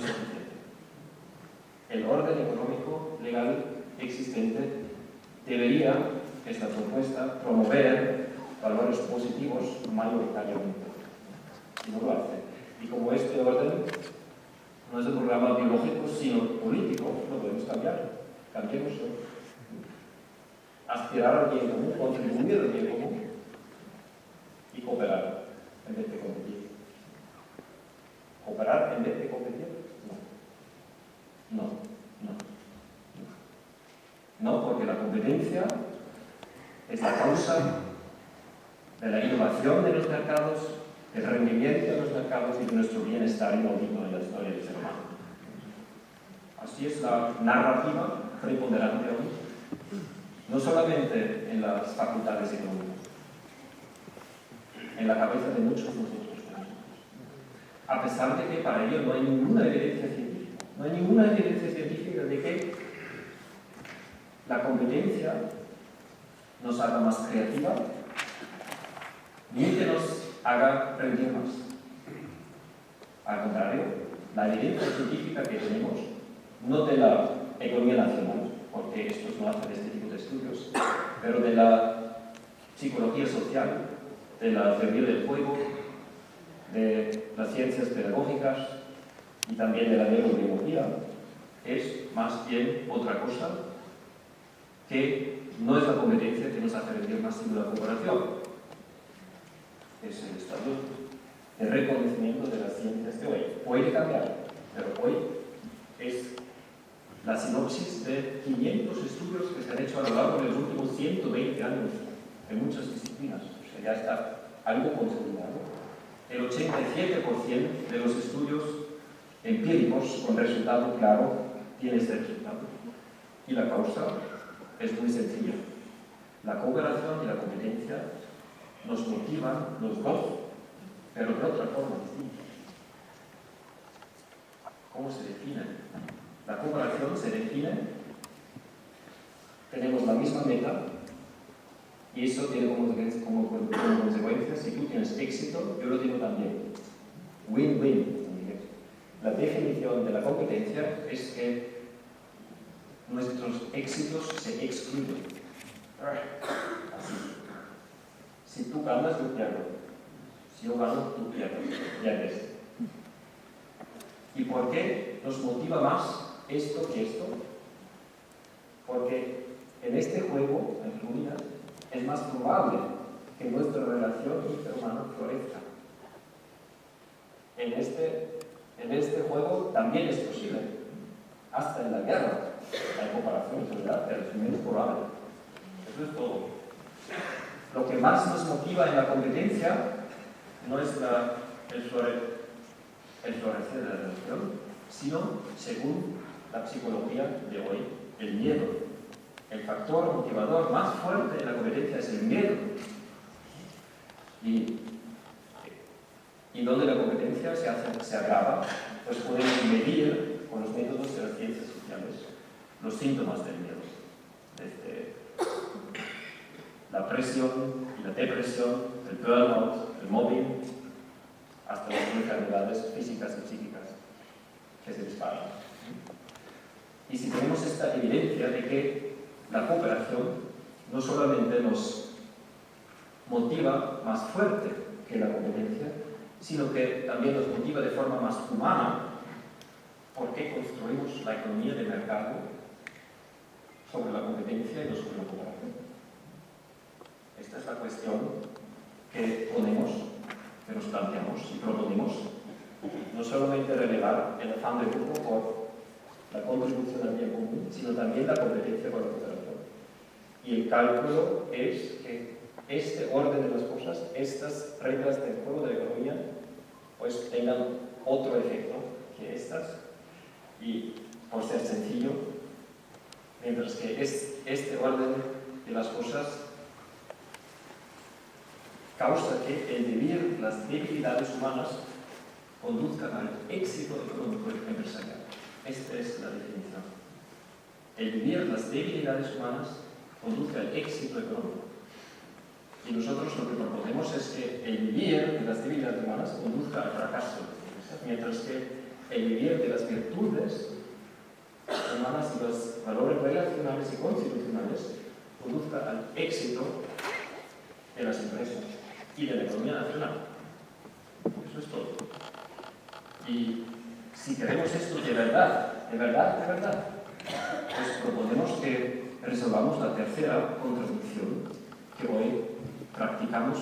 es suficiente. El orden económico legal existente debería, esta propuesta, promover valores positivos mayoritariamente. Y no lo hace. Y como este orden no es un programa biológico, sino político, lo podemos cambiar. Cambiémoslo. Aspirar al bien común, contribuir al bien común y cooperar en vez de competir. ¿Cooperar en vez de competir? No, porque la competencia es la causa de la innovación de los mercados, del rendimiento de los mercados y de nuestro bienestar inaudito en la historia del ser humano. Así es la narrativa preponderante hoy, no solamente en las facultades económicas, en la cabeza de muchos de nosotros. A pesar de que para ello no hay ninguna evidencia científica. No hay ninguna evidencia científica de que la competencia nos haga más creativa, ni que nos haga rendir más. Al contrario, la evidencia científica que tenemos, no de la economía nacional, porque estos no hacen este tipo de estudios, pero de la psicología social, de la teoría del juego, de las ciencias pedagógicas y también de la neurobiología, es más bien otra cosa que no es la competencia que nos hace rendir más, sino la cooperación. Es el estado de reconocimiento de las ciencias de hoy. Puede cambiar, pero hoy es la sinopsis de 500 estudios que se han hecho a lo largo de los últimos 120 años en muchas disciplinas. O sea, ya está algo consolidado. El 87% de los estudios empíricos con resultado claro tiene este resultado. Y la causa es muy sencilla. La cooperación y la competencia nos motivan los dos, pero de otra forma distinta. ¿Cómo se define? La cooperación se define, tenemos la misma meta, y eso tiene como consecuencia, si tú tienes éxito, yo lo tengo también. Win-win. La definición de la competencia es que nuestros éxitos se excluyen. Así. Si tú ganas, yo pierdo. Si yo gano, tú pierdes. ¿Y por qué nos motiva más esto que esto? Porque en este juego, en comida, es más probable que nuestra relación interhumana florezca. En este juego también es posible. Hasta en la guerra hay comparaciones, ¿verdad? Pero es menos probable. Eso es todo. Lo que más nos motiva en la competencia no es el florecer de la relación, sino, según la psicología de hoy, el miedo. El factor motivador más fuerte de la competencia es el miedo. Y donde la competencia se agrava, pues podemos medir con los métodos de las ciencias sociales los síntomas del miedo. Desde la presión y la depresión, el burnout, el mobbing, hasta las enfermedades físicas y psíquicas que se disparan. Y si tenemos esta evidencia de que la cooperación no solamente nos motiva más fuerte que la competencia, sino que también nos motiva de forma más humana, ¿por qué construimos la economía de mercado sobre la competencia y no sobre la cooperación? Esta es la cuestión que ponemos, que nos planteamos y proponemos, no solamente relevar el afán de grupo por la contribución al bien común, sino también la competencia por la cooperación. Y el cálculo es que este orden de las cosas, estas reglas del juego de la economía, pues tengan otro efecto que estas, y por ser sencillo, mientras que este orden de las cosas causa que el vivir las debilidades humanas conduzcan al éxito económico y empresarial. Esta es la definición. El vivir las debilidades humanas conduce al éxito económico. Y nosotros lo que proponemos es que el vivir de las debilidades humanas conduzca al fracaso, mientras que el vivir de las virtudes humanas y los valores relacionales y constitucionales conduzca al éxito de las empresas y de la economía nacional. Eso es todo. Y si queremos esto de verdad, pues proponemos que resolvamos la tercera contradicción que hoy practicamos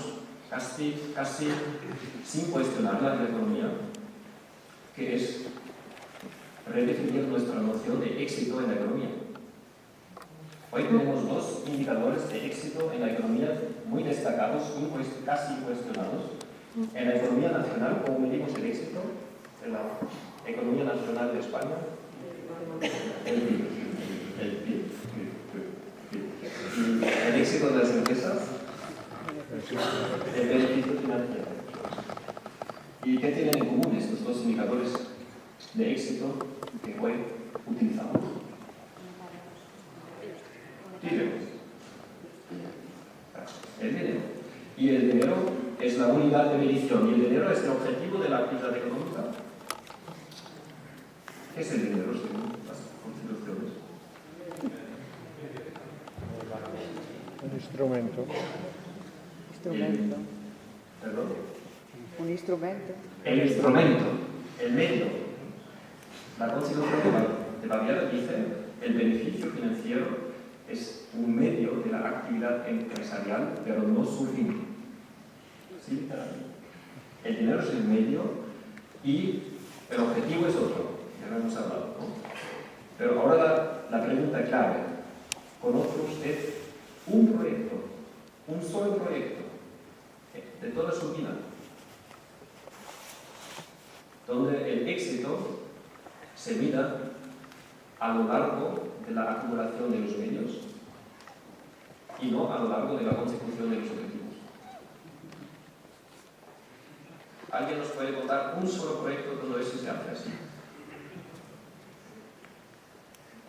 casi sin cuestionarla en la economía, que es redefinir nuestra noción de éxito en la economía. Hoy tenemos dos indicadores de éxito en la economía muy destacados, casi incuestionados. En la economía nacional, ¿cómo medimos el éxito en la economía nacional de España? El PIB. Y el éxito de las empresas, el beneficio financiero. ¿Y qué tienen en común estos dos indicadores de éxito que hoy utilizamos? Dinero. El dinero. Y el dinero es la unidad de medición, y el dinero es el objetivo de la actividad económica. ¿Qué es el dinero según las constituciones? Un instrumento. ¿Perdón? Un instrumento. El instrumento, el medio. La Constitución de Baviera dice el beneficio financiero es un medio de la actividad empresarial, pero no su fin. ¿Sí? El dinero es el medio y el objetivo es otro. Ya lo hemos hablado, ¿no? Pero ahora la pregunta clave. ¿Conoce usted un proyecto, un solo proyecto, de toda su vida, donde el éxito se mida a lo largo de la acumulación de los medios y no a lo largo de la consecución de los objetivos? ¿Alguien nos puede contar un solo proyecto donde eso se hace así?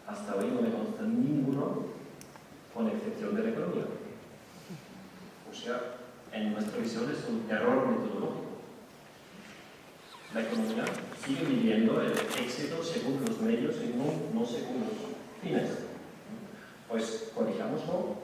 Hasta hoy no me consta ninguno, con excepción de la economía. O sea, en nuestra visión es un error metodológico. La economía sigue midiendo el éxito según los medios y no según los fines. Pues corrijámoslo